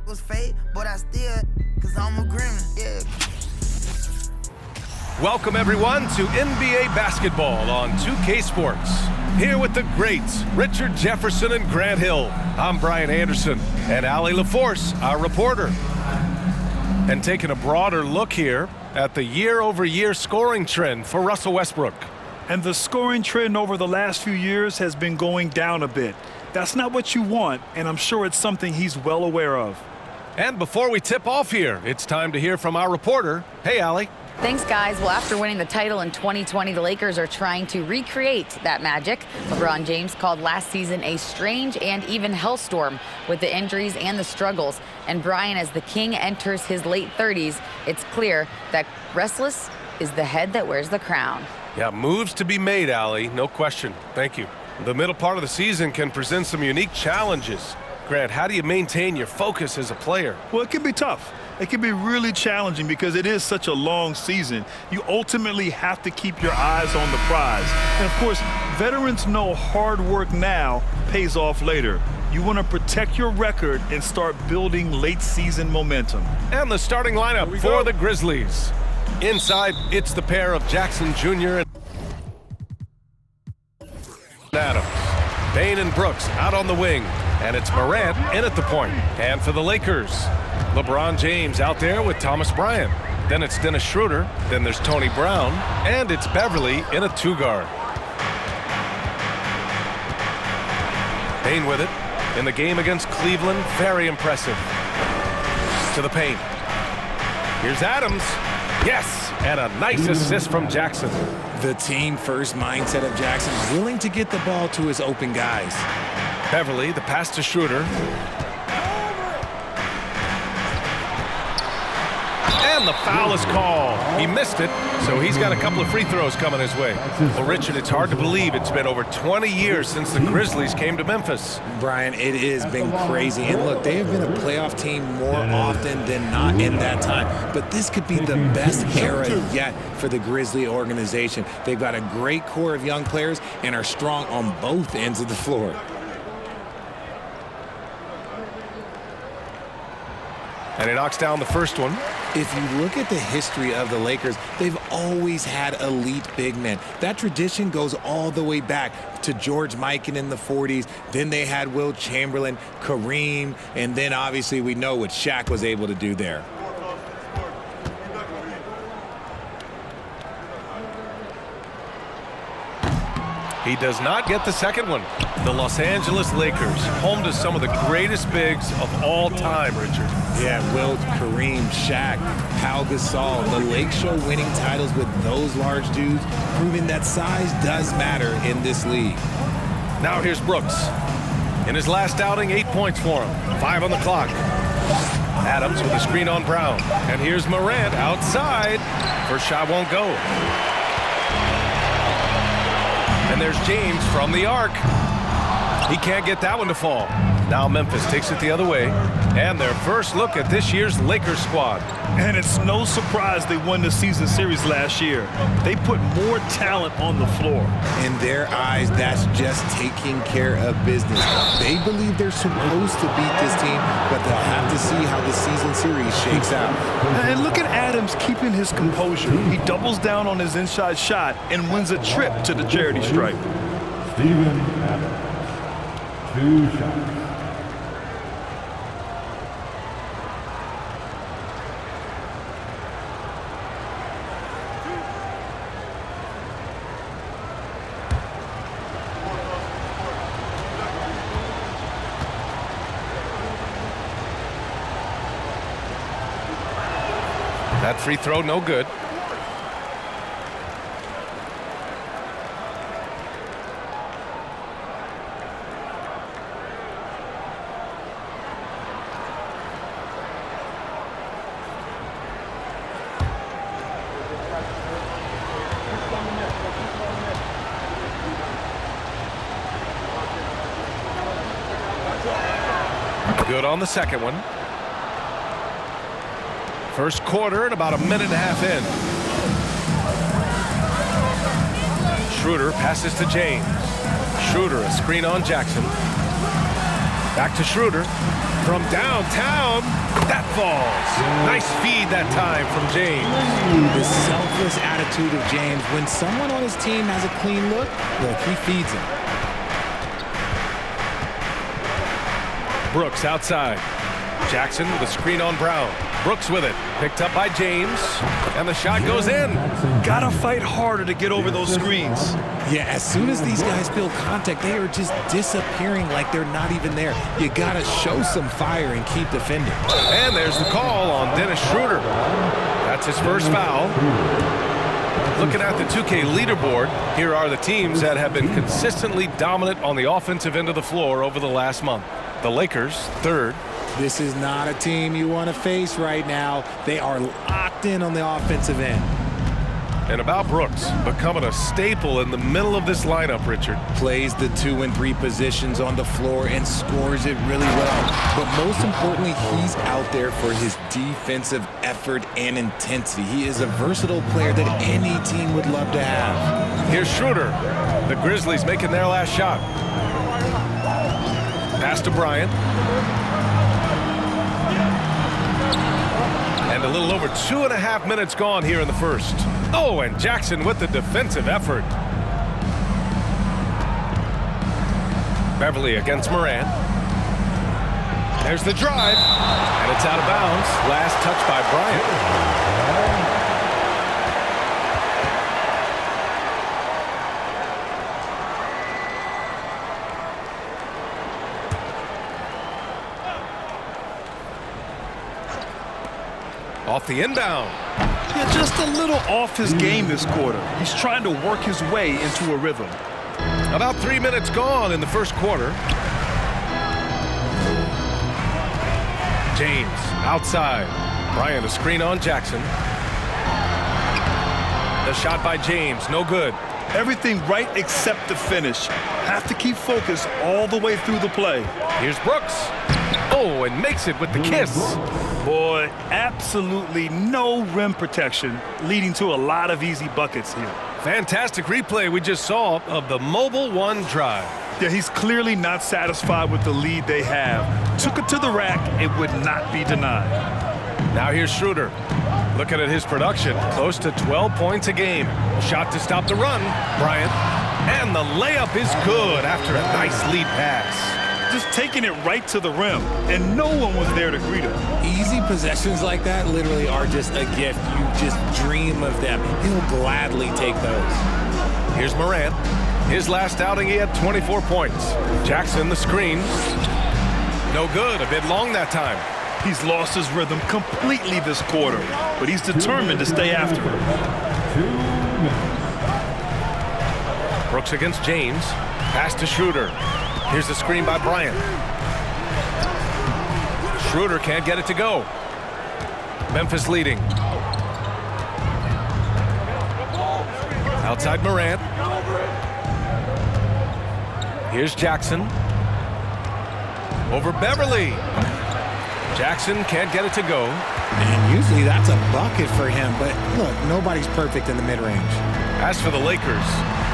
was fake, but I still, cause I'm a gremlin, yeah. Welcome everyone to NBA basketball on 2K Sports. Here with the greats, Richard Jefferson and Grant Hill. I'm Brian Anderson, and Allie LaForce, our reporter. And taking a broader look here at the year-over-year scoring trend for Russell Westbrook. And the scoring trend over the last few years has been going down a bit. That's not what you want, and I'm sure it's something he's well aware of. And before we tip off here, it's time to hear from our reporter. Hey, Allie. Thanks, guys. Well, after winning the title in 2020, the Lakers are trying to recreate that magic. LeBron James called last season a strange and even hellstorm with the injuries and the struggles. And Brian, as the king enters his late 30s, it's clear that restless is the head that wears the crown. Yeah, moves to be made, Allie. No question. Thank you. The middle part of the season can present some unique challenges. Grant, how do you maintain your focus as a player? Well, it can be tough. It can be really challenging because it is such a long season. You ultimately have to keep your eyes on the prize. And, of course, veterans know hard work now pays off later. You want to protect your record and start building late-season momentum. And the starting lineup for the Grizzlies. Inside, it's the pair of Jackson Jr. and Adams. Bane and Brooks out on the wing. And it's Morant in at the point. And for the Lakers, LeBron James out there with Thomas Bryant. Then it's Dennis Schroeder. Then there's Tony Brown. And it's Beverly in a two-guard. Bane with it. In the game against Cleveland, very impressive. To the paint. Here's Adams. Yes, and a nice assist from Jackson. The team-first mindset of Jackson, willing to get the ball to his open guys. Beverly, the pass to Schroeder. And the foul is called. He missed it, so he's got a couple of free throws coming his way. Well, Richard, it's hard to believe it's been over 20 years since the Grizzlies came to Memphis. Brian, it has been crazy. And look, they have been a playoff team more often than not in that time. But this could be the best era yet for the Grizzly organization. They've got a great core of young players and are strong on both ends of the floor. And he knocks down the first one. If you look at the history of the Lakers, they've always had elite big men. That tradition goes all the way back to George Mikan in the 40s. Then they had Will Chamberlain, Kareem, and then obviously we know what Shaq was able to do there. He does not get the second one. The Los Angeles Lakers, home to some of the greatest bigs of all time, Richard. Yeah, Wilt, Kareem, Shaq, Pau Gasol. The Lake Show winning titles with those large dudes, proving that size does matter in this league. Now here's Brooks. In his last outing, 8 points for him. 5 on the clock. Adams with a screen on Brown. And here's Morant outside. First shot won't go. And there's James from the arc. He can't get that one to fall. Now Memphis takes it the other way. And their first look at this year's Lakers squad. And it's no surprise they won the season series last year. They put more talent on the floor. In their eyes, that's just taking care of business. They believe they're supposed to beat this team, but they'll have to see how the season series shakes out. And look at Adams keeping his composure. He doubles down on his inside shot and wins a trip to the charity stripe. Steven Adams, 2 shots. That free throw, no good. Good on the second one. First quarter and about a minute and a half in. Schroeder passes to James. Schroeder, a screen on Jackson. Back to Schroeder. From downtown, that falls. Nice feed that time from James. The selfless attitude of James. When someone on his team has a clean look, he feeds him. Brooks outside. Jackson with a screen on Brown. Brooks with it. Picked up by James. And the shot goes in. Gotta fight harder to get over those screens. Yeah, as soon as these guys feel contact, they are just disappearing like they're not even there. You gotta show some fire and keep defending. And there's the call on Dennis Schroeder. That's his first foul. Looking at the 2K leaderboard, here are the teams that have been consistently dominant on the offensive end of the floor over the last month. The Lakers, third. This is not a team you want to face right now. They are locked in on the offensive end. And about Brooks, becoming a staple in the middle of this lineup, Richard. Plays the 2 and 3 positions on the floor and scores it really well. But most importantly, he's out there for his defensive effort and intensity. He is a versatile player that any team would love to have. Here's Schroeder. The Grizzlies making their last shot. Pass to Bryant. And a little over 2.5 minutes gone here in the first. Oh, and Jackson with the defensive effort. Beverly against Moran. There's the drive. And it's out of bounds. Last touch by Bryant. Off the inbound. Yeah, just a little off his game this quarter. He's trying to work his way into a rhythm. About 3 minutes gone in the first quarter. James outside. Bryant a screen on Jackson. The shot by James, no good. Everything right except the finish. Have to keep focus all the way through the play. Here's Brooks. Oh, and makes it with the kiss. Boy, absolutely no rim protection, leading to a lot of easy buckets here. Fantastic replay we just saw of the Mobile One drive. Yeah, he's clearly not satisfied with the lead they have. Took it to the rack, it would not be denied. Now here's Schroeder. Looking at his production, close to 12 points a game. Shot to stop the run, Bryant. And the layup is good after a nice lead pass. Just taking it right to the rim, and no one was there to greet him. Easy possessions like that literally are just a gift. You just dream of them. He'll gladly take those. Here's Moran. His last outing, he had 24 points. Jackson, the screen. No good, a bit long that time. He's lost his rhythm completely this quarter, but he's determined to stay after it. 2 minutes. Brooks against James. Pass to Schroeder. Here's the screen by Bryant. Schroeder can't get it to go. Memphis leading. Outside Moran. Here's Jackson. Over Beverly. Jackson can't get it to go. And usually that's a bucket for him, but look, nobody's perfect in the mid-range. As for the Lakers,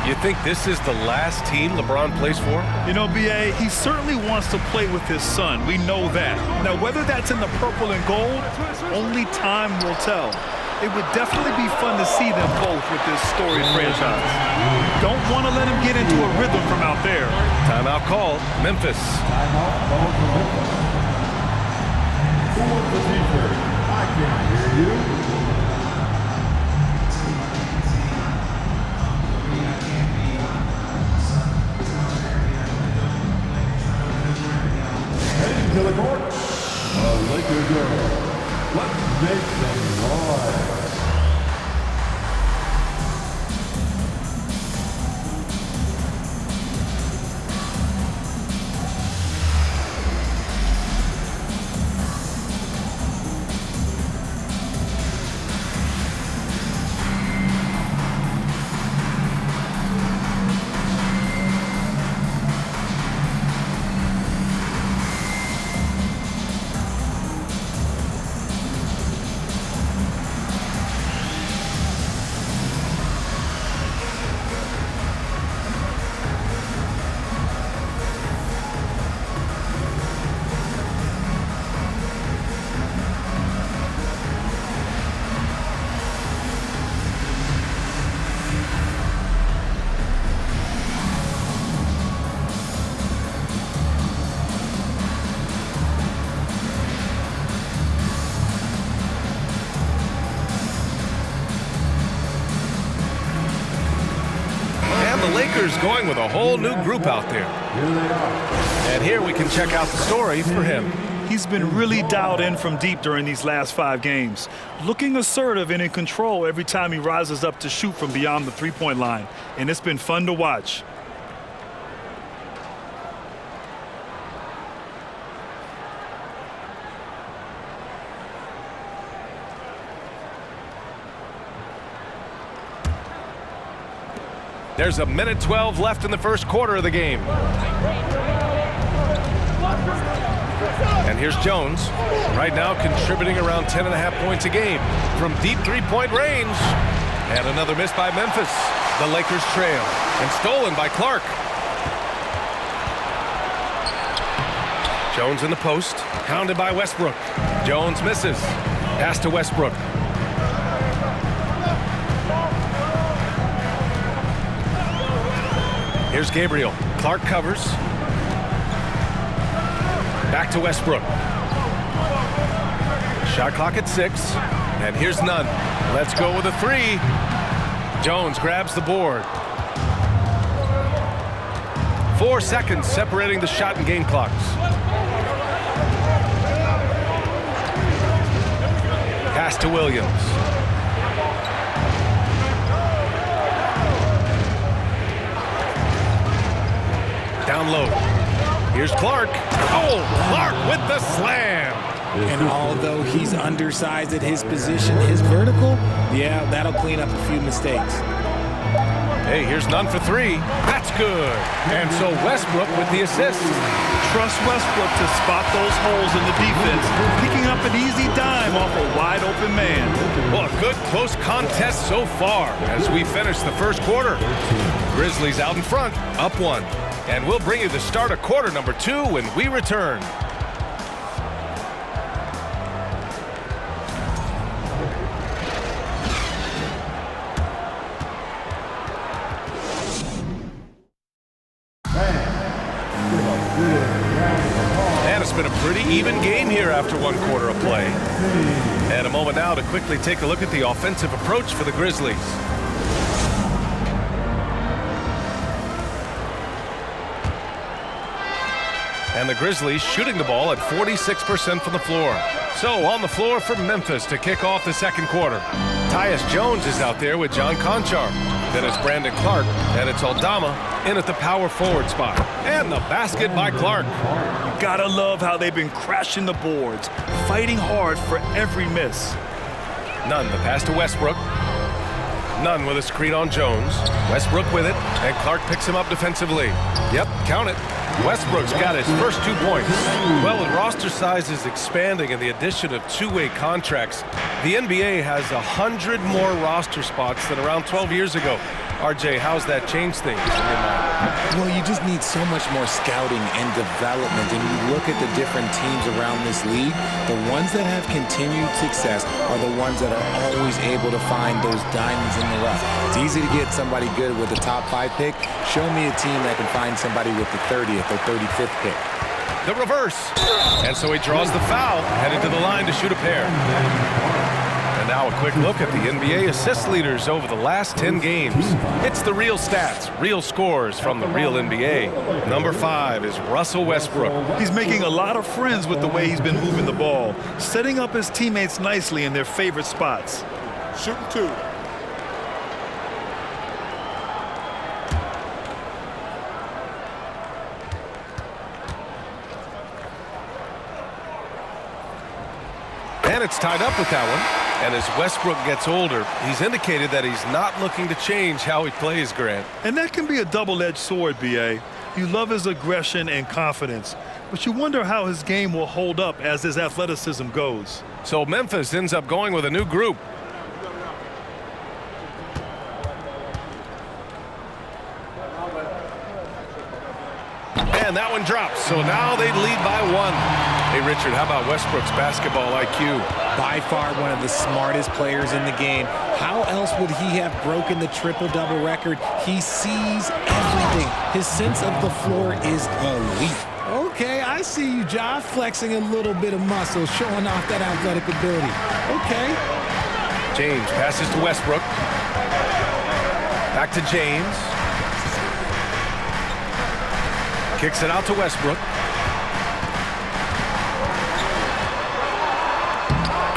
you think this is the last team LeBron plays for? You know, B.A., he certainly wants to play with his son. We know that. Now, whether that's in the purple and gold, only time will tell. It would definitely be fun to see them both with this storied franchise. Don't want to let him get into a rhythm from out there. Timeout called. Memphis. Timeout called for Memphis. Who wants the t-shirt? I can't hear you. To the court, the Lakers girls. Let's make some noise. Lakers going with a whole new group out there. And here we can check out the story for him. He's been really dialed in from deep during these last 5 games, looking assertive and in control every time he rises up to shoot from beyond the three-point line, and it's been fun to watch. There's a minute 12 left in the first quarter of the game. And here's Jones, right now contributing around 10.5 points a game from deep three-point range. And another miss by Memphis. The Lakers trail, and stolen by Clark. Jones in the post, pounded by Westbrook. Jones misses. Pass to Westbrook. Here's Gabriel. Clark covers. Back to Westbrook. Shot clock at 6. And here's Nunn. Let's go with a 3. Jones grabs the board. 4 seconds separating the shot and game clocks. Pass to Williams. Down low. Here's Clark. Oh, Clark with the slam. And although he's undersized at his position, his vertical, yeah, that'll clean up a few mistakes. Hey, here's Nunn for 3. That's good. And so Westbrook with the assist. Trust Westbrook to spot those holes in the defense, picking up an easy dime off a wide-open man. Well, a good close contest so far as we finish the first quarter. Grizzlies out in front, up 1. And we'll bring you the start of quarter number 2 when we return. And it's been a pretty even game here after 1 quarter of play. And a moment now to quickly take a look at the offensive approach for the Grizzlies. And the Grizzlies shooting the ball at 46% from the floor. So on the floor for Memphis to kick off the second quarter. Tyus Jones is out there with John Conchar. Then it's Brandon Clark, and it's Aldama in at the power forward spot. And the basket by Clark. You gotta love how they've been crashing the boards, fighting hard for every miss. Nunn, the pass to Westbrook. Nunn with a screen on Jones. Westbrook with it, and Clark picks him up defensively. Yep, count it. Westbrook's got his first 2 points. Well, with roster sizes expanding and the addition of two-way contracts, the NBA has 100 more roster spots than around 12 years ago. RJ, how's that changed things in your mind? Well, you just need so much more scouting and development. And you look at the different teams around this league, the ones that have continued success are the ones that are always able to find those diamonds in the rough. It's easy to get somebody good with the top 5 pick. Show me a team that can find somebody with the 30th or 35th pick. The reverse. And so he draws the foul, headed to the line to shoot a pair. And now a quick look at the NBA assist leaders over the last 10 games. It's the real stats, real scores from the real NBA. Number 5 is Russell Westbrook. He's making a lot of friends with the way he's been moving the ball, setting up his teammates nicely in their favorite spots. Shooting 2. And it's tied up with that one. And as Westbrook gets older, he's indicated that he's not looking to change how he plays, Grant. And that can be a double-edged sword, B.A. You love his aggression and confidence, but you wonder how his game will hold up as his athleticism goes. So Memphis ends up going with a new group. And that one drops, so now they lead by 1. Hey, Richard, how about Westbrook's basketball IQ? By far one of the smartest players in the game. How else would he have broken the triple-double record? He sees everything. His sense of the floor is elite. Okay, I see you, Ja, flexing a little bit of muscle, showing off that athletic ability. Okay. James passes to Westbrook. Back to James. Kicks it out to Westbrook.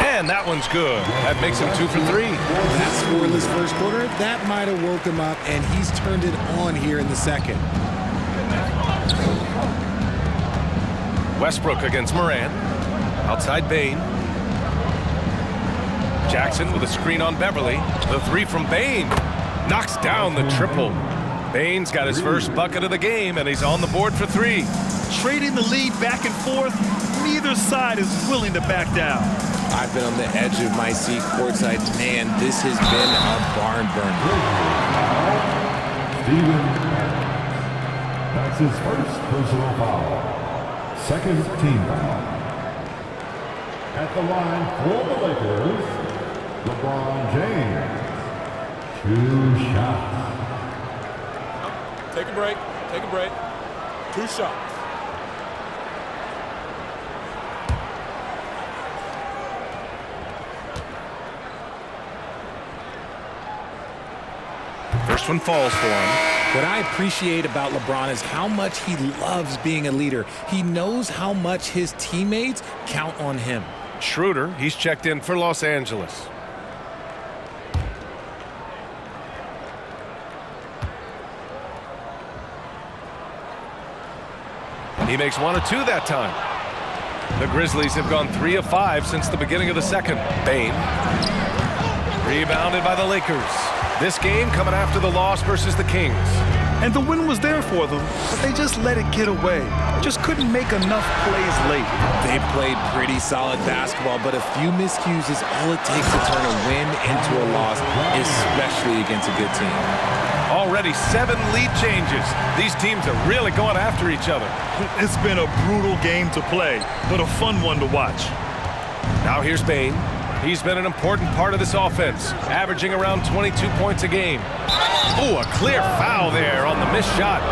And that one's good. That makes him 2 for 3. That scoreless first quarter, that might have woke him up, and he's turned it on here in the second. Westbrook against Moran. Outside Bane. Jackson with a screen on Beverly. The three from Bane. Knocks down the triple. Bane's got his first bucket of the game, and he's on the board for 3. Trading the lead back and forth, neither side is willing to back down. I've been on the edge of my seat courtside. Man, this has been a barn burner. Steven, that's his first personal foul. Second team foul. At the line for the Lakers, LeBron James. 2 shots. Take a break. Take a break. 2 shots. First one falls for him. What I appreciate about LeBron is how much he loves being a leader. He knows how much his teammates count on him. Schroeder, he's checked in for Los Angeles. He makes 1 of 2 that time. The Grizzlies have gone 3 of 5 since the beginning of the second. Bane. Rebounded by the Lakers. This game coming after the loss versus the Kings. And the win was there for them, but they just let it get away. Just couldn't make enough plays late. They played pretty solid basketball, but a few miscues is all it takes to turn a win into a loss, especially against a good team. Already 7 lead changes. These teams are really going after each other. It's been a brutal game to play, but a fun one to watch. Now here's Bane. He's been an important part of this offense, averaging around 22 points a game. Ooh, a clear foul there on the missed shot.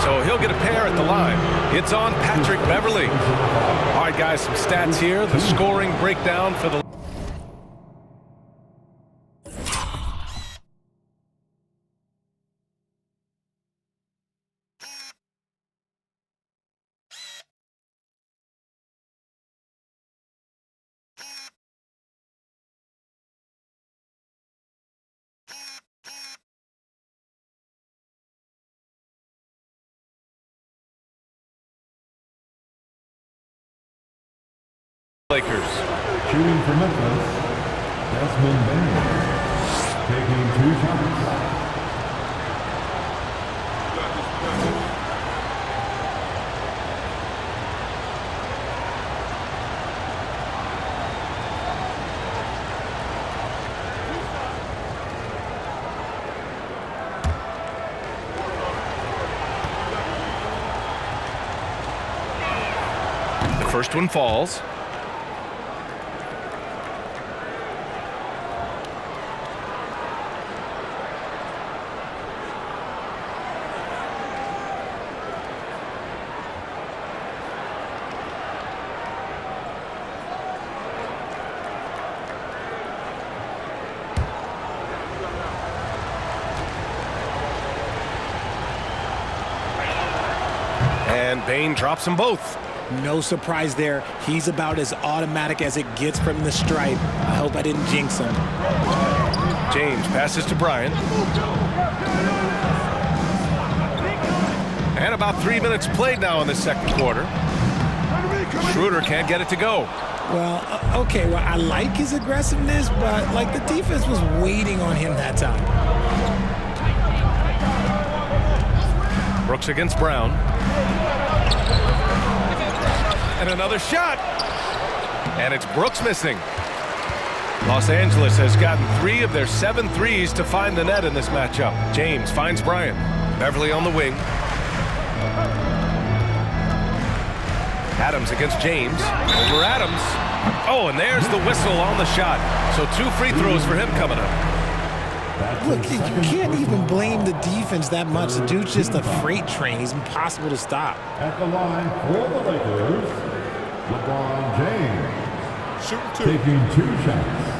So he'll get a pair at the line. It's on Patrick Beverly. All right, guys, some stats here. The scoring breakdown for the Lakers. Shooting for Memphis, Desmond Bane. Taking 2 shots. The first one falls. And Bane drops them both. No surprise there. He's about as automatic as it gets from the stripe. I hope I didn't jinx him. James passes to Bryant. And about 3 minutes played now in the second quarter. Schroeder can't get it to go. Well, okay, well, I like his aggressiveness, but like the defense was waiting on him that time. Brooks against Brown. And another shot. And it's Brooks missing. Los Angeles has gotten 3 of their 7 threes to find the net in this matchup. James finds Bryant. Beverly on the wing. Adams against James. Over Adams. Oh, and there's the whistle on the shot. So 2 free throws for him coming up. Look, you can't even blame the defense that much. The dude's just a freight train. He's impossible to stop. At the line for the Lakers, LeBron James. Shooting 2. Taking 2 shots.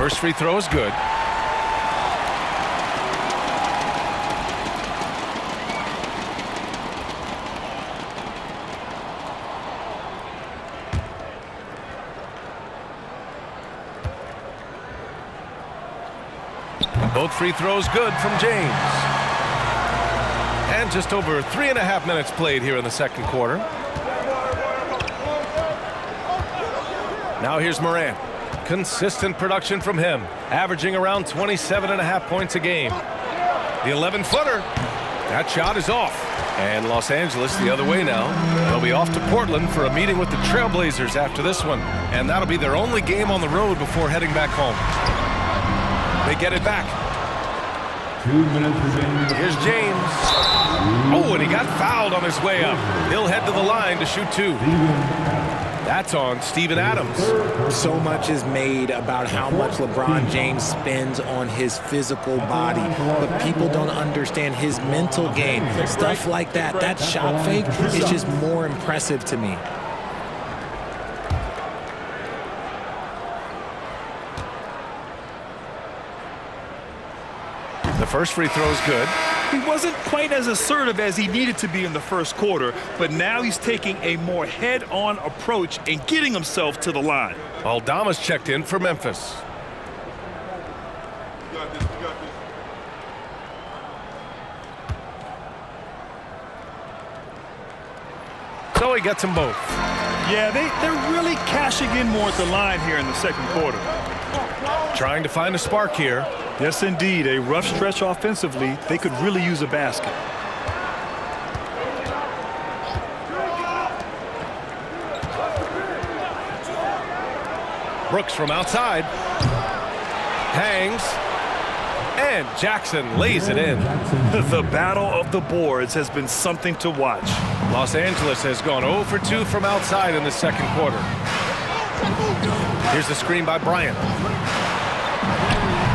First free throw is good. Both free throws good from James. And just over 3.5 minutes played here in the second quarter. Now here's Morant. Consistent production from him, averaging around 27.5 points a game. The 11-footer. That shot is off. And Los Angeles the other way now. They'll be off to Portland for a meeting with the Trailblazers after this one. And that'll be their only game on the road before heading back home. They get it back. 2 minutes remaining. Here's James. Oh, and he got fouled on his way up. He'll head to the line to shoot two. That's on Steven Adams. So much is made about how much LeBron James spends on his physical body, but people don't understand his mental game. Stuff like that, that shot fake is just more impressive to me. The first free throw is good. He wasn't quite as assertive as he needed to be in the first quarter, but now he's taking a more head-on approach and getting himself to the line. Aldama's checked in for Memphis. So he gets them both. Yeah, they're really cashing in more at the line here in the second quarter. Trying to find a spark here. Yes, indeed. A rough stretch offensively. They could really use a basket. Brooks from outside. Hangs. And Jackson lays it in. The battle of the boards has been something to watch. Los Angeles has gone 0 for 2 from outside in the second quarter. Here's the screen by Bryant.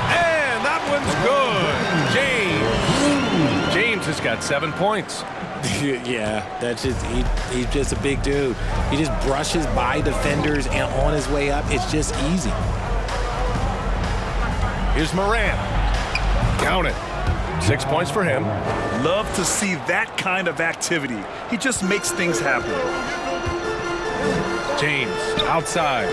And that one's good. James has got 7 points. Yeah, that's just he's just a big dude. He just brushes by defenders, and on his way up, it's just easy. Here's Morant. Count it. 6 points for him. Love to see that kind of activity. He just makes things happen. James outside.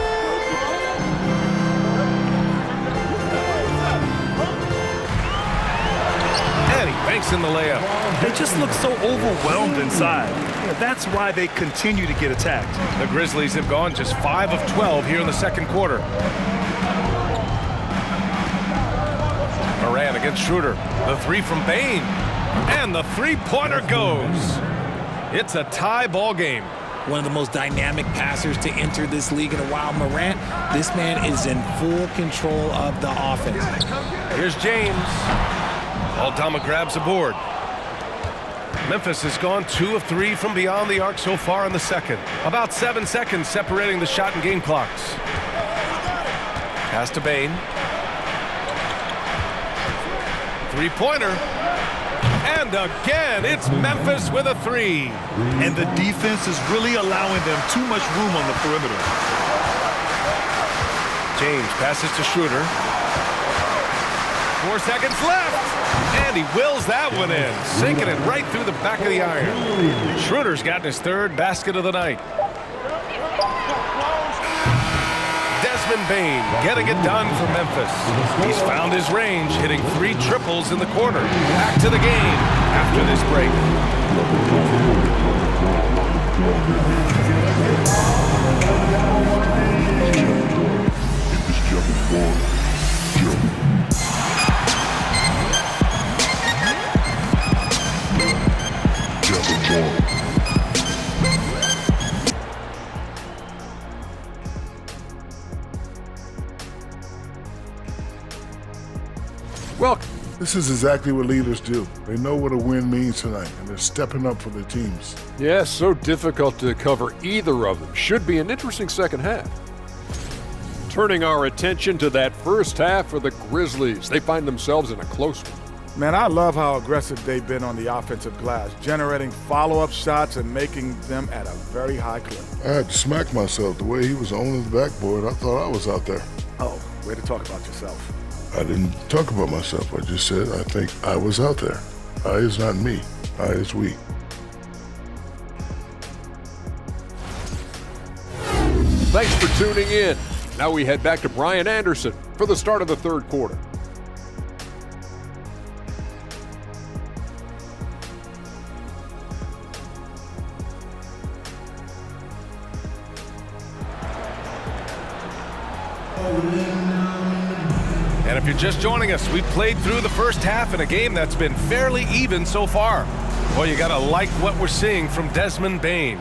And he banks in the layup. They just look so overwhelmed inside. That's why they continue to get attacked. The Grizzlies have gone just 5 of 12 here in the second quarter. Morant against Schroeder. The three from Bain. And the three-pointer goes. It's a tie ball game. One of the most dynamic passers to enter this league in a while. Morant, this man is in full control of the offense. Here's James. Aldama grabs a board. Memphis has gone 2 of 3 from beyond the arc so far in the second. About 7 seconds separating the shot and game clocks. Pass to Bain. Three-pointer. And again, it's Memphis with a 3. And the defense is really allowing them too much room on the perimeter. James passes to Schroeder. 4 seconds left. And he wills that one in, sinking it right through the back of the iron. Schroeder's gotten his 3rd basket of the night. Desmond Bain getting it done for Memphis. He's found his range, hitting 3 triples in the quarter. Back to the game after this break. Welcome. This is exactly what leaders do. They know what a win means tonight, and they're stepping up for their teams. Yeah, so difficult to cover either of them. Should be an interesting second half. Turning our attention to that first half for the Grizzlies. They find themselves in a close one. Man, I love how aggressive they've been on the offensive glass, generating follow-up shots and making them at a very high clip. I had to smack myself. The way he was owning the backboard, I thought I was out there. Oh, Way to talk about yourself. I didn't talk about myself. I just said I think I was out there. I is not me. I is we. Thanks for tuning in. Now we head back to Brian Anderson for the start of the third quarter. And if you're just joining us, we've played through the first half in a game that's been fairly even so far. Well, you gotta like what we're seeing from Desmond Bane.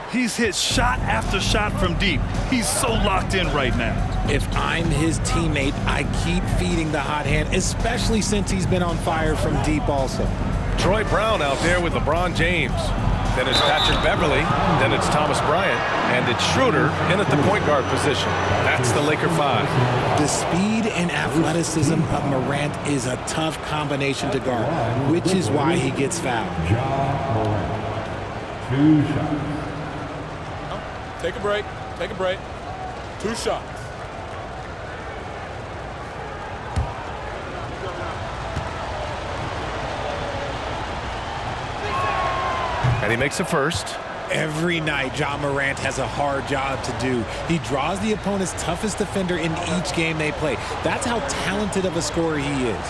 He's hit shot after shot from deep. He's so locked in right now. If I'm his teammate, I keep feeding the hot hand, especially since he's been on fire from deep also. Troy Brown out there with LeBron James. Then it's Patrick Beverly. Then it's Thomas Bryant. And it's Schroeder in at the point guard position. That's the Laker 5. The speed and athleticism of Morant is a tough combination to guard, which is why he gets fouled. Morant. 2 shots. Take a break. Take a break. 2 shots. And he makes a first. Every night, John Morant has a hard job to do. He draws the opponent's toughest defender in each game they play. That's how talented of a scorer he is.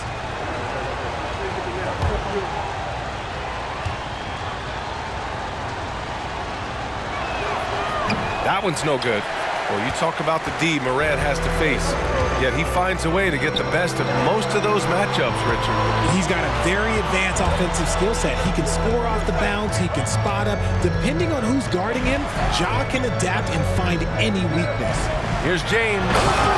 That one's no good. Well, you talk about the D Morant has to face. Yet he finds a way to get the best of most of those matchups, Richard. He's got a very advanced offensive skill set. He can score off the bounce. He can spot up. Depending on who's guarding him, Ja can adapt and find any weakness. Here's James.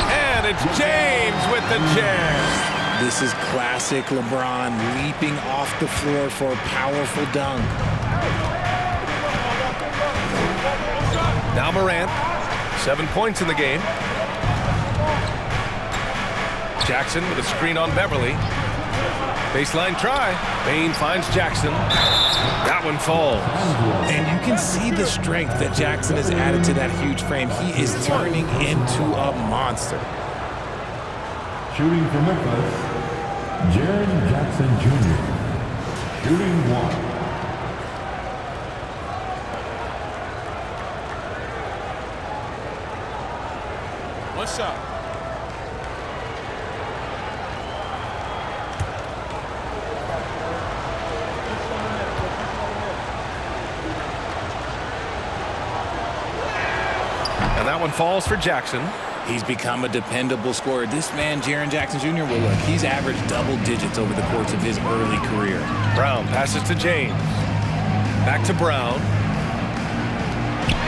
And it's James with the jam. This is classic LeBron leaping off the floor for a powerful dunk. Now Morant. 7 points in the game. Jackson with a screen on Beverly. Baseline try. Bane finds Jackson. That one falls. And you can see the strength that Jackson has added to that huge frame. He is turning into a monster. Shooting for Memphis, Jaren Jackson Jr. Shooting 1. One shot. And that one falls for Jackson. He's become a dependable scorer. This man, Jaren Jackson Jr., well, look, he's averaged double digits over the course of his early career. Brown passes to James. Back to Brown.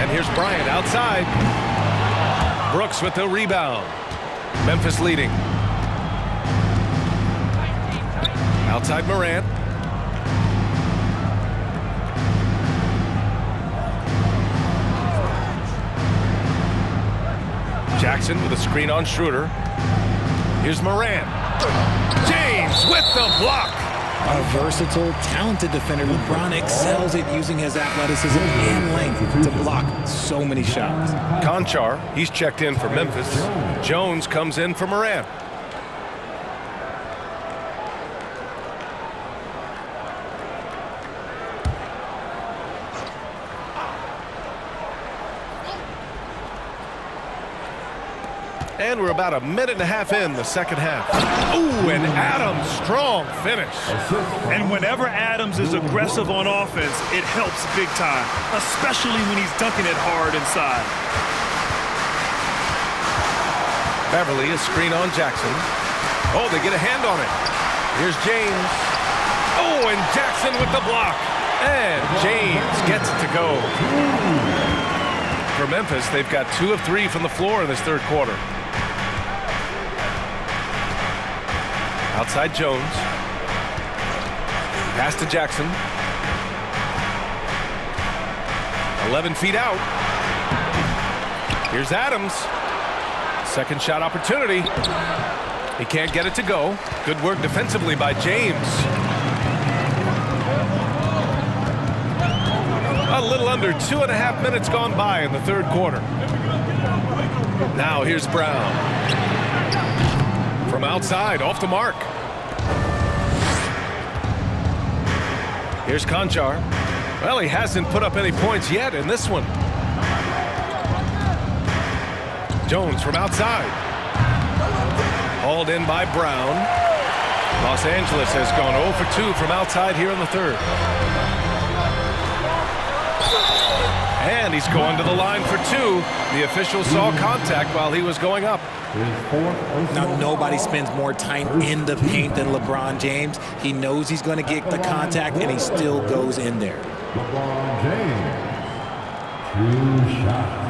And here's Bryant outside. Brooks with the rebound. Memphis leading. Outside Morant. Jackson with a screen on Schroeder. Here's Morant. James with the block. A versatile, talented defender. LeBron excels at using his athleticism and length to block so many shots. Conchar, he's checked in for Memphis. Jones comes in for Morant. And we're about a minute and a half in the second half. Ooh, and Adams, strong finish. And whenever Adams is aggressive on offense, it helps big time, especially when he's dunking it hard inside. Beverly, a screen on Jackson. Oh, they get a hand on it. Here's James. Oh, and Jackson with the block. And James gets it to go. For Memphis, they've got 2 of 3 from the floor in this third quarter. Outside Jones. Pass to Jackson. 11 feet out. Here's Adams. Second shot opportunity. He can't get it to go. Good work defensively by James. A little under 2.5 minutes gone by in the third quarter. Now here's Brown. From outside, off the mark. Here's Conchar. Well, he hasn't put up any points yet in this one. Jones from outside. Hauled in by Brown. Los Angeles has gone 0 for 2 from outside here in the third. And he's going to the line for 2. The official saw contact while he was going up. Now, nobody spends more time in the paint than LeBron James. He knows he's going to get the contact, and he still goes in there. LeBron James, 2 shots.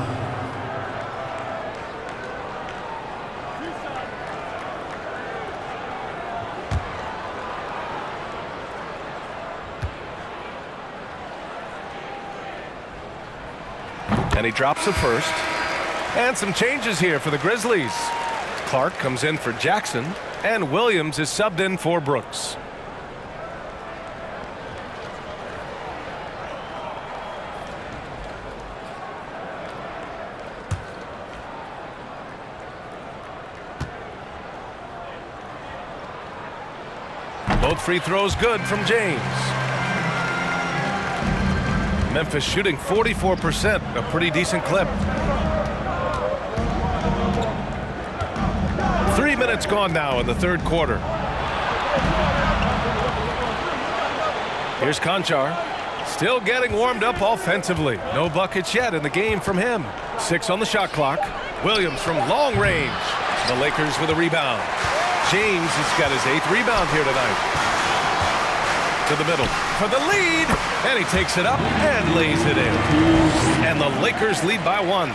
And he drops the first. And some changes here for the Grizzlies. Clark comes in for Jackson, and Williams is subbed in for Brooks. Both free throws good from James. Memphis shooting 44%, a pretty decent clip. 3 minutes gone now in the third quarter. Here's Conchar. Still getting warmed up offensively. No buckets yet in the game from him. 6 on the shot clock. Williams from long range. The Lakers with a rebound. James has got his 8th rebound here tonight. To the middle for the lead, and he takes it up and lays it in. And the Lakers lead by 1.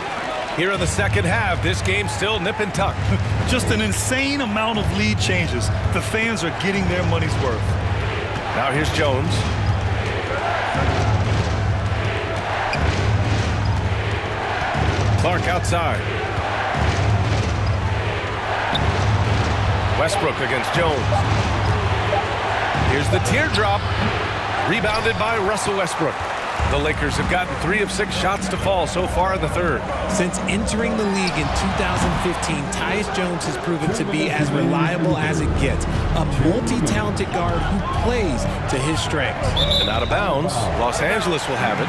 Here in the second half, this game still nip and tuck. Just an insane amount of lead changes. The fans are getting their money's worth. Now here's Jones. Clark outside. Westbrook against Jones. Here's the teardrop. Rebounded by Russell Westbrook. The Lakers have gotten 3 of 6 shots to fall so far in the third. Since entering the league in 2015, Tyus Jones has proven to be as reliable as it gets. A multi-talented guard who plays to his strengths. And out of bounds, Los Angeles will have it.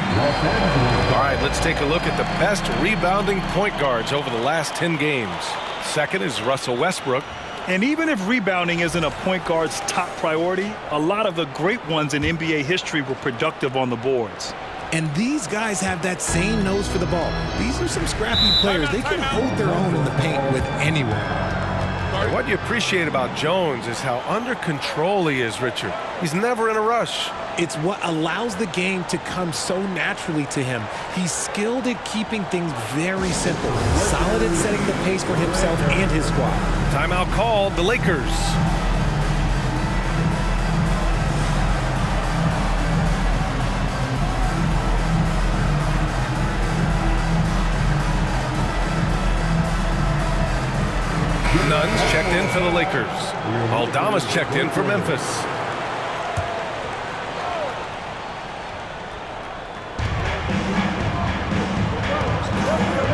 All right, let's take a look at the best rebounding point guards over the last 10 games. Second is Russell Westbrook. And even if rebounding isn't a point guard's top priority, a lot of the great ones in NBA history were productive on the boards. And these guys have that same nose for the ball. These are some scrappy players. They can hold their own in the paint with anyone. What you appreciate about Jones is how under control he is, Richard. He's never in a rush. It's what allows the game to come so naturally to him. He's skilled at keeping things very simple, solid at setting the pace for himself and his squad. Timeout called, the Lakers. Nunn's checked in for the Lakers. Aldama's checked in for Memphis.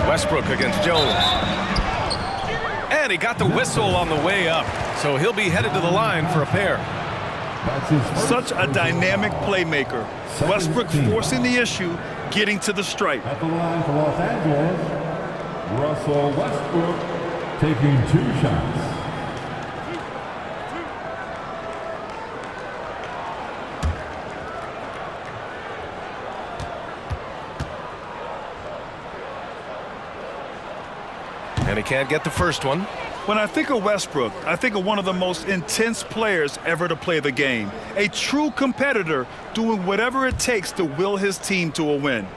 Westbrook against Jones. And he got the whistle on the way up. So he'll be headed to the line for a pair. Such a dynamic playmaker. Westbrook forcing the issue, getting to the stripe. At the line for Los Angeles, Russell Westbrook taking 2 shots. And he can't get the first one. When I think of Westbrook, I think of one of the most intense players ever to play the game. A true competitor doing whatever it takes to will his team to a win.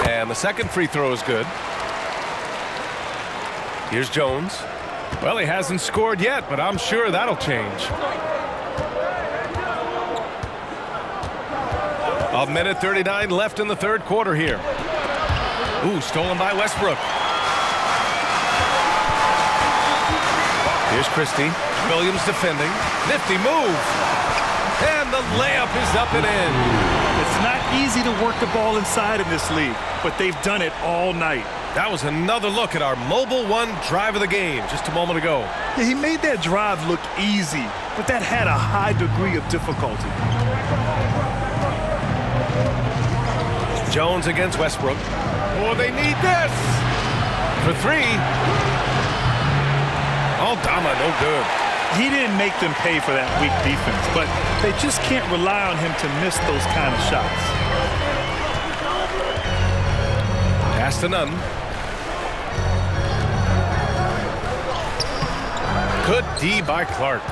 And the second free throw is good. Here's Jones. Well, he hasn't scored yet, but I'm sure that'll change. A minute 39 left in the third quarter here. Ooh, stolen by Westbrook. Here's Christie. Williams defending. Nifty move. And the layup is up and in. It's not easy to work the ball inside in this league, but they've done it all night. That was another look at our Mobile One drive of the game just a moment ago. Yeah, he made that drive look easy, but that had a high degree of difficulty. Jones against Westbrook. Oh, they need this. For three. Aldama, no good. He didn't make them pay for that weak defense, but they just can't rely on him to miss those kind of shots. Pass to Nunn. Good D by Clark.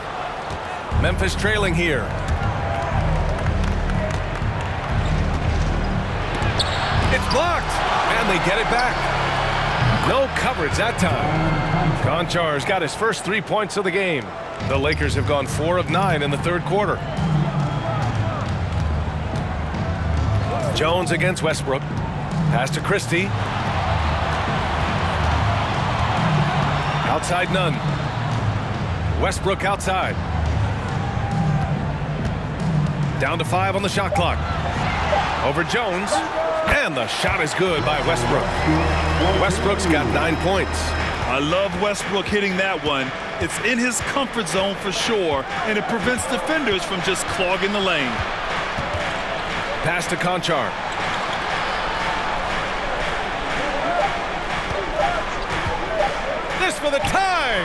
Memphis trailing here. It's blocked, and they get it back. No coverage that time. Konchar's got his first 3 points of the game. The Lakers have gone 4 of 9 in the third quarter. Jones against Westbrook. Pass to Christie. Outside Nunn. Westbrook outside. Down to 5 on the shot clock. Over Jones. And the shot is good by Westbrook. Westbrook's got 9 points. I love Westbrook hitting that one. It's in his comfort zone for sure, and it prevents defenders from just clogging the lane. Pass to Konchar. This for the tie.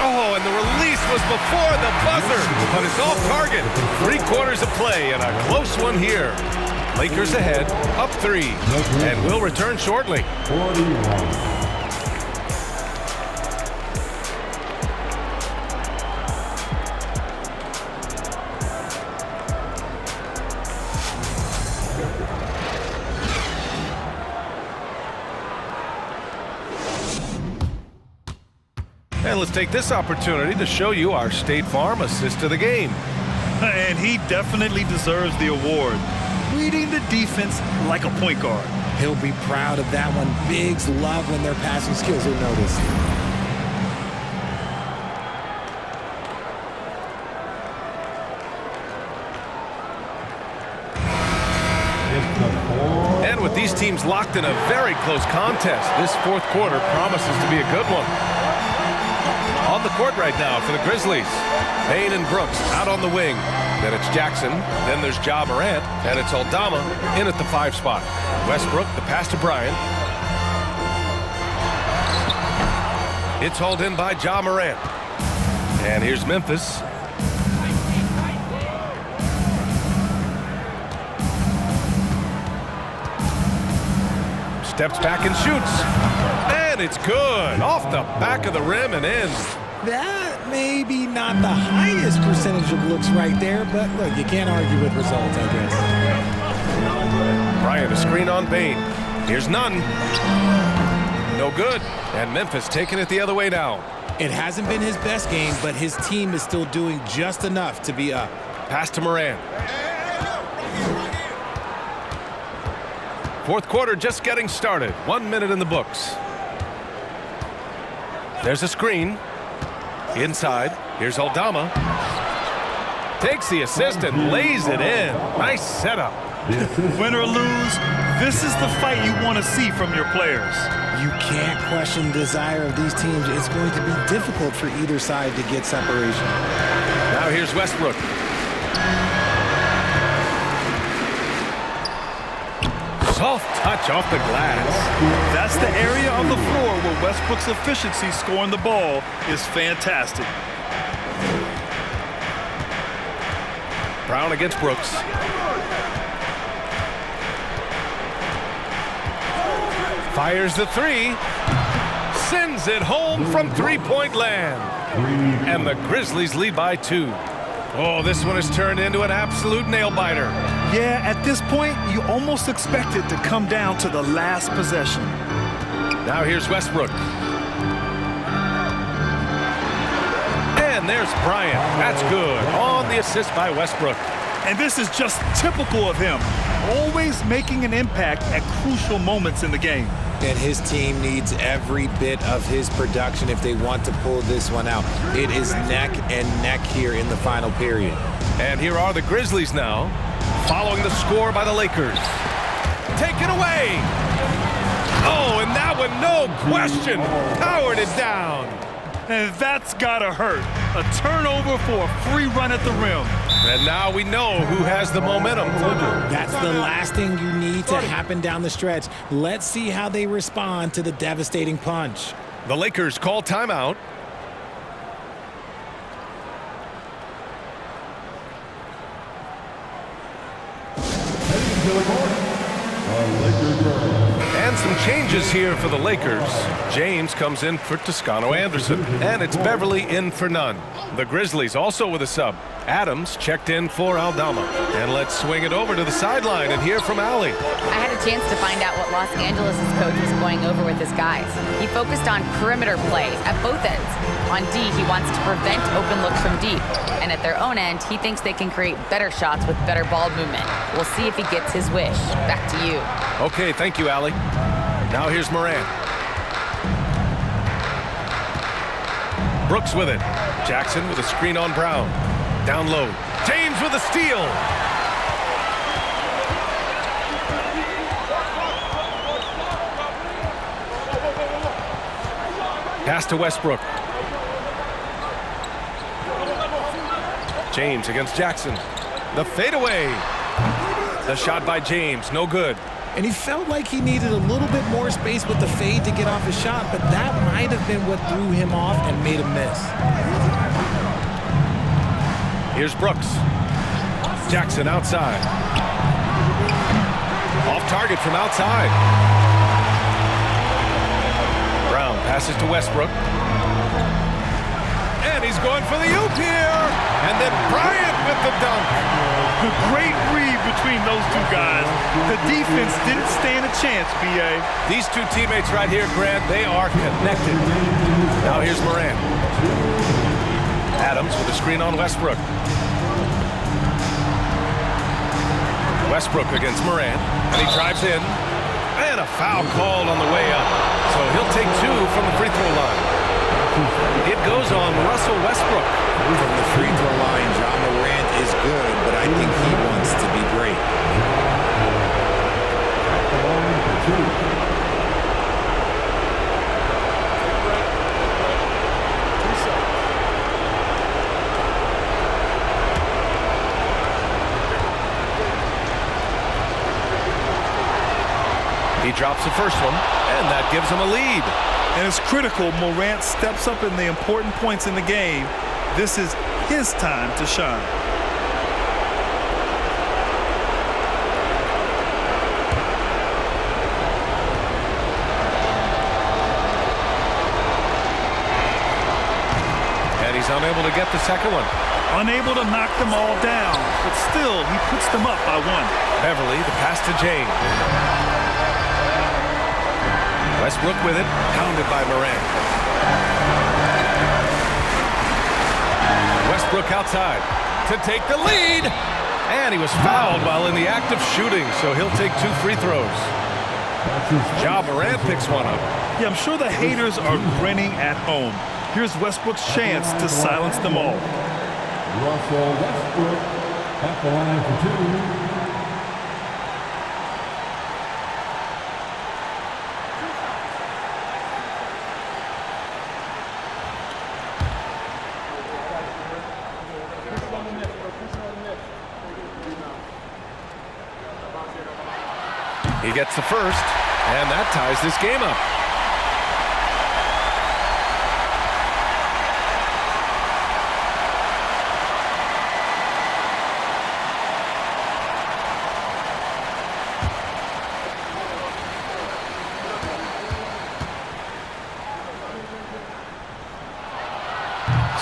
Oh, and the release was before the buzzer, but it's off target. 3 quarters of play and a close one here. Lakers ahead, up 3, and we'll return shortly. 41. And let's take this opportunity to show you our State Farm assist of the game. And he definitely deserves the award. Reading the defense like a point guard. He'll be proud of that one. Bigs love when their passing skills are noticed. And with these teams locked in a very close contest, this fourth quarter promises to be a good one. On the court right now for the Grizzlies. Payne and Brooks out on the wing. Then it's Jackson. Then there's Ja Morant. And it's Aldama in at the 5 spot. Westbrook, the pass to Bryant. It's hauled in by Ja Morant. And here's Memphis. Steps back and shoots. And it's good. Off the back of the rim and in. That may be not the highest percentage of looks right there, but look, you can't argue with results, I guess. Bryant, a screen on Payne. Here's Nunn. No good. And Memphis taking it the other way now. It hasn't been his best game, but his team is still doing just enough to be up. Pass to Morant. Fourth quarter just getting started. 1 minute in the books. There's a screen. Inside. Here's Aldama. Takes the assist and lays it in. Nice setup. Win or lose, this is the fight you want to see from your players. You can't question the desire of these teams. It's going to be difficult for either side to get separation. Now here's Westbrook. Soft touch off the glass. That's the area of the floor where Westbrook's efficiency scoring the ball is fantastic. Brown against Brooks. Fires the 3. Sends it home from 3-point land. And the Grizzlies lead by 2. Oh, this one has turned into an absolute nail-biter. Yeah, at this point, you almost expect it to come down to the last possession. Now here's Westbrook. And there's Bryant. That's good. On the assist by Westbrook. And this is just typical of him. Always making an impact at crucial moments in the game. And his team needs every bit of his production if they want to pull this one out. It is neck and neck here in the final period. And here are the Grizzlies now, following the score by the Lakers. Taken away. Oh, and that one, no question, powered it down. And that's gotta hurt. A turnover for a free run at the rim. And now we know who has the momentum. That's the last thing you need to happen down the stretch. Let's see how they respond to the devastating punch. The Lakers call timeout. And some changes here for the Lakers. James comes in for Toscano Anderson, and it's Beverly in for none. The Grizzlies also with a sub. Adams checked in for Aldama. And let's swing it over to the sideline and hear from Allie. I had a chance to find out what Los Angeles' coach was going over with his guys. He focused on perimeter play at both ends. On D, he wants to prevent open looks from deep. And at their own end, he thinks they can create better shots with better ball movement. We'll see if he gets his wish. Back to you. Okay, thank you, Allie. Now here's Morant. Brooks with it. Jackson with a screen on Brown. Down low. James with a steal. Pass to Westbrook. James against Jackson. The fadeaway. The shot by James, no good. And he felt like he needed a little bit more space with the fade to get off his shot, but that might have been what threw him off and made him miss. Here's Brooks. Jackson outside. Off target from outside. Brown passes to Westbrook. And he's going for the oop here. And then Bryant with the dunk. A great read between those two guys. The defense didn't stand a chance, B.A. These two teammates right here, Grant, they are connected. Now here's Morant. Adams with a screen on Westbrook. Westbrook against Morant, and he drives in. And a foul called on the way up. So he'll take two from the free throw line. It goes on Russell Westbrook. From the free throw line, John Morant is good, but I think he wants to be great. He drops the first one, and that gives him a lead. And it's critical Morant steps up in the important points in the game. This is his time to shine. And he's unable to get the second one. Unable to knock them all down, but still, he puts them up by one. Beverly, the pass to James. Westbrook with it, pounded by Morant. Westbrook outside to take the lead. And he was fouled while in the act of shooting, so he'll take two free throws. Ja Morant picks one up. Yeah, I'm sure the haters are grinning at home. Here's Westbrook's chance to silence them all. Russell Westbrook at the line for two. He gets the first, and that ties this game up.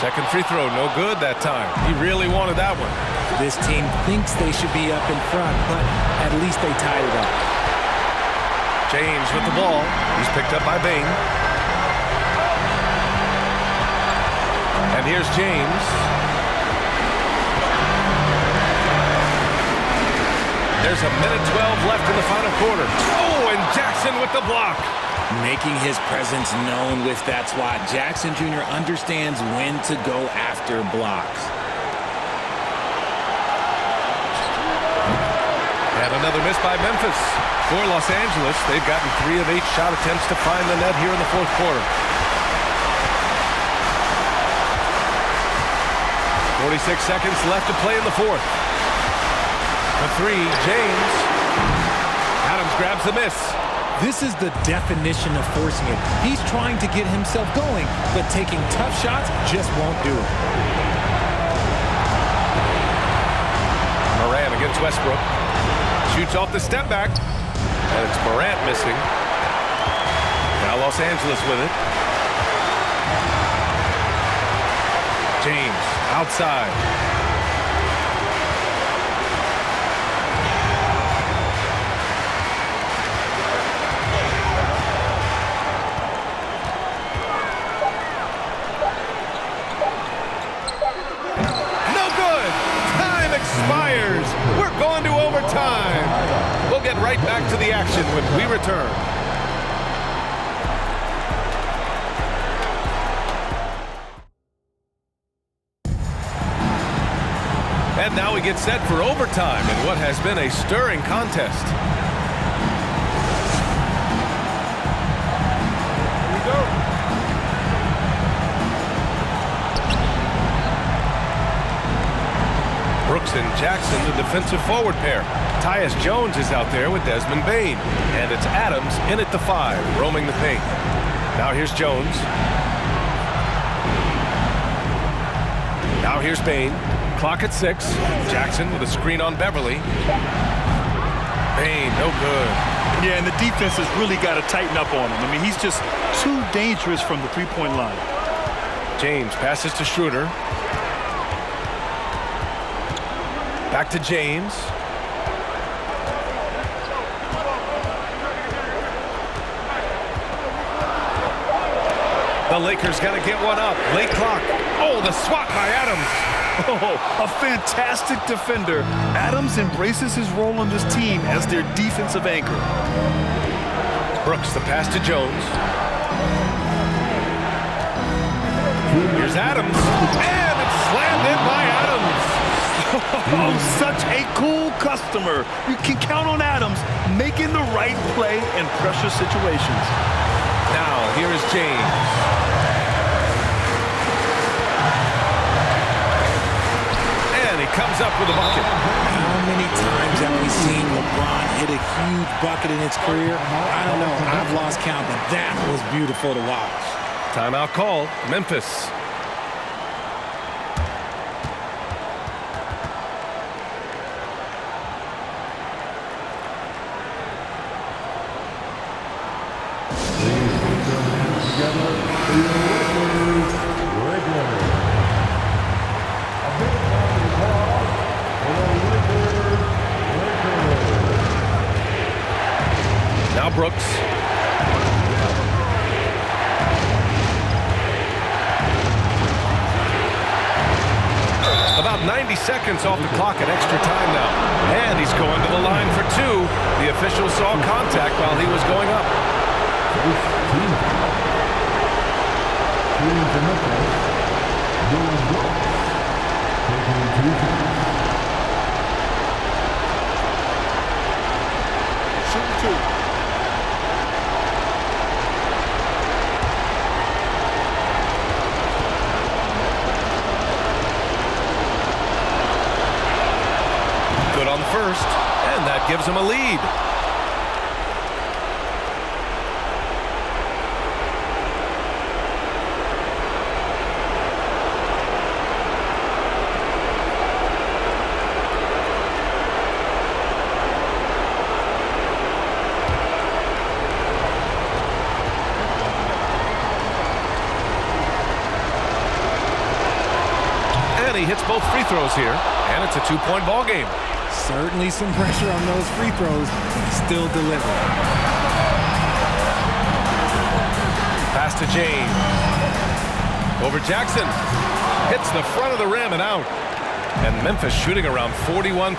Second free throw, no good that time. He really wanted that one. This team thinks they should be up in front, but at least they tied it up. James with the ball. He's picked up by Bain. And here's James. There's a minute 12 left in the final quarter. Oh, and Jackson with the block. Making his presence known with that swat. Jackson Jr. understands when to go after blocks. And another miss by Memphis. For Los Angeles, they've gotten 3 of 8 shot attempts to find the net here in the fourth quarter. 46 seconds left to play in the fourth. The 3, James. Adams grabs the miss. This is the definition of forcing it. He's trying to get himself going, but taking tough shots just won't do it. Morant against Westbrook. Shoots off the step back. And it's Morant missing. Now Los Angeles with it. James outside. No good. Time expires. We're going to overtime. We'll get right back to the action when we return. And now we get set for overtime in what has been a stirring contest. Here we go. Brooks and Jackson, the defensive forward pair. Tyus Jones is out there with Desmond Bane. And it's Adams in at the 5, roaming the paint. Now here's Jones. Now here's Bane. Clock at 6. Jackson with a screen on Beverly. Bane, no good. Yeah, and the defense has really got to tighten up on him. I mean, he's just too dangerous from the three-point line. James passes to Schroeder. Back to James. The Lakers got to get one up. Late clock. Oh, the swat by Adams. Oh, a fantastic defender. Adams embraces his role on this team as their defensive anchor. Brooks, the pass to Jones. Here's Adams. And it's slammed in by Adams. Oh, such a cool customer. You can count on Adams making the right play in pressure situations. Now, here is James. And he comes up with a bucket. How many times have we seen LeBron hit a huge bucket in his career? I don't know. I've lost count, but that was beautiful to watch. Timeout call, Memphis. Now Brooks. About 90 seconds off the clock at extra time now. And he's going to the line for 2. The official saw contact while he was going up. Shooting 2. Good on the first, and that gives him a lead. And he hits both free throws here, and it's a 2-point ball game. Certainly some pressure on those free throws, but still delivered. Pass to James. Over Jackson. Hits the front of the rim and out. And Memphis shooting around 41%.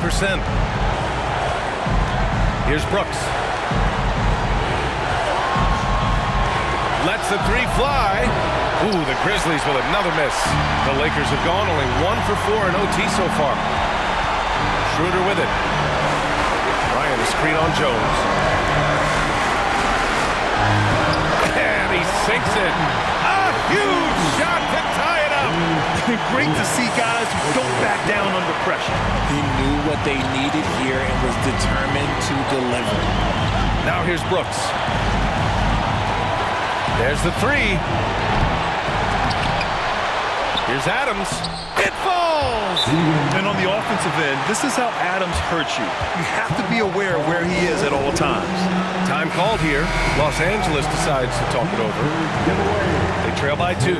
Here's Brooks. Lets the 3 fly. Ooh, the Grizzlies with another miss. The Lakers have gone only 1 for 4 in OT so far. Schroeder with it. The screen on Jones. And he sinks it. A huge shot to tie it up. Great to see guys who don't back down under pressure. He knew what they needed here and was determined to deliver. Now here's Brooks. There's the three. Here's Adams. It falls! And on the offensive end, this is how Adams hurts you. You have to be aware of where he is at all times. Time called here. Los Angeles decides to talk it over. They trail by 2.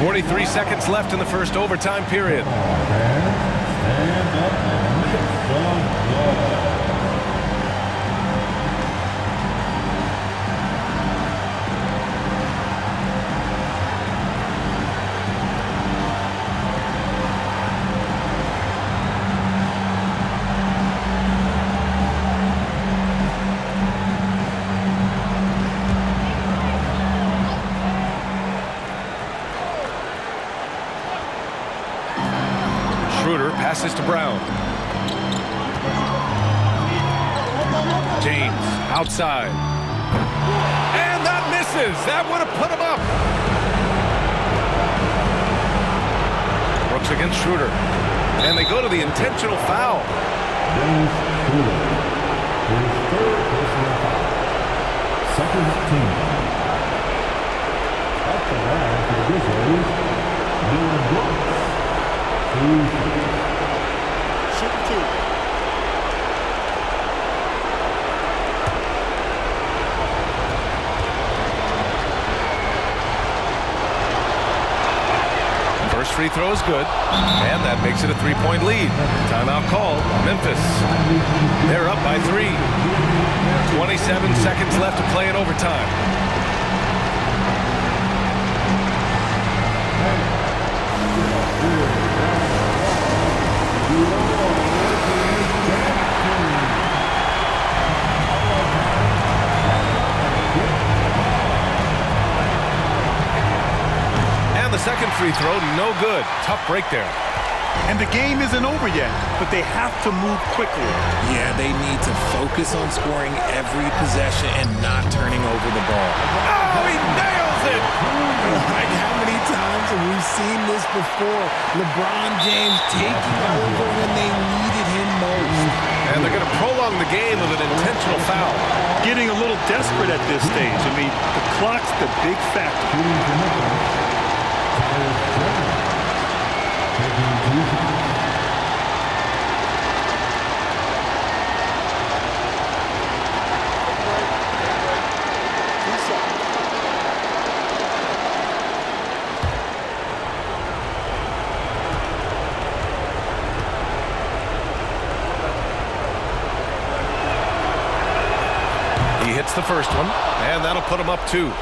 43 seconds left in the first overtime period. Stand up and make some noise. Passes to Brown. James outside. And that misses. That would have put him up. Brooks against Schroeder. And they go to the intentional foul. Dennis Schroeder, his third personal foul. Second team. At the line for the Grizzlies, Dylan Brooks. First free throw is good, and that makes it a 3-point lead. Timeout called. Memphis. They're up by 3. 27 seconds left to play in overtime. And the second free throw, no good. Tough break there. And the game isn't over yet, but they have to move quickly. Yeah, they need to focus on scoring every possession and not turning over the ball. Oh, he nails it! Like, how many times have we seen this before? LeBron James taking over when they needed him most. And they're going to prolong the game with an intentional foul. Getting a little desperate at this stage. I mean, the clock's the big factor. He hits the first one, and that'll put him up 2.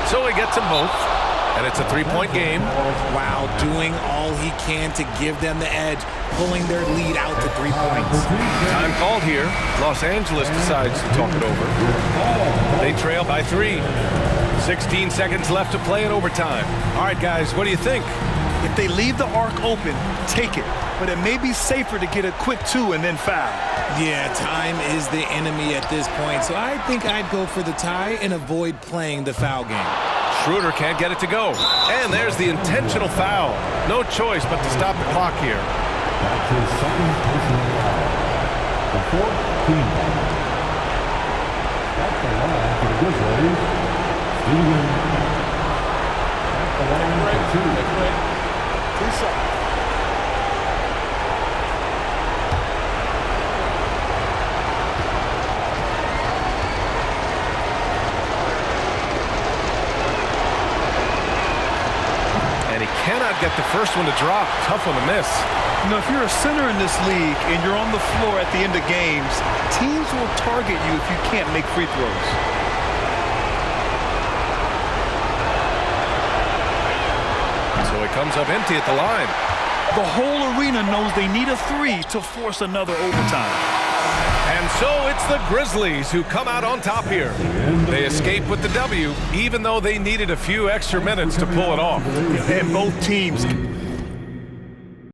So he gets them both, and it's a 3-point game. Wow, doing all he can to give them the edge, pulling their lead out to 3 points. Time called here. Los Angeles decides to talk it over. They trail by 3. 16 seconds left to play in overtime. All right, guys, what do you think? If they leave the arc open, take it. But it may be safer to get a quick 2 and then foul. Yeah, time is the enemy at this point, so I think I'd go for the tie and avoid playing the foul game. Schroeder can't get it to go. And there's the intentional foul. No choice but to stop the clock here. That's his second personal foul. The fourth team. At the line for the Grizzlies, Steven. At the line for 2. 2 shots. Cannot get the first one to drop. Tough one to miss. You know, if you're a center in this league and you're on the floor at the end of games, teams will target you if you can't make free throws. So he comes up empty at the line. The whole arena knows they need a 3 to force another overtime. And so it's the Grizzlies who come out on top here. They escape with the W, even though they needed a few extra minutes to pull it off. And both teams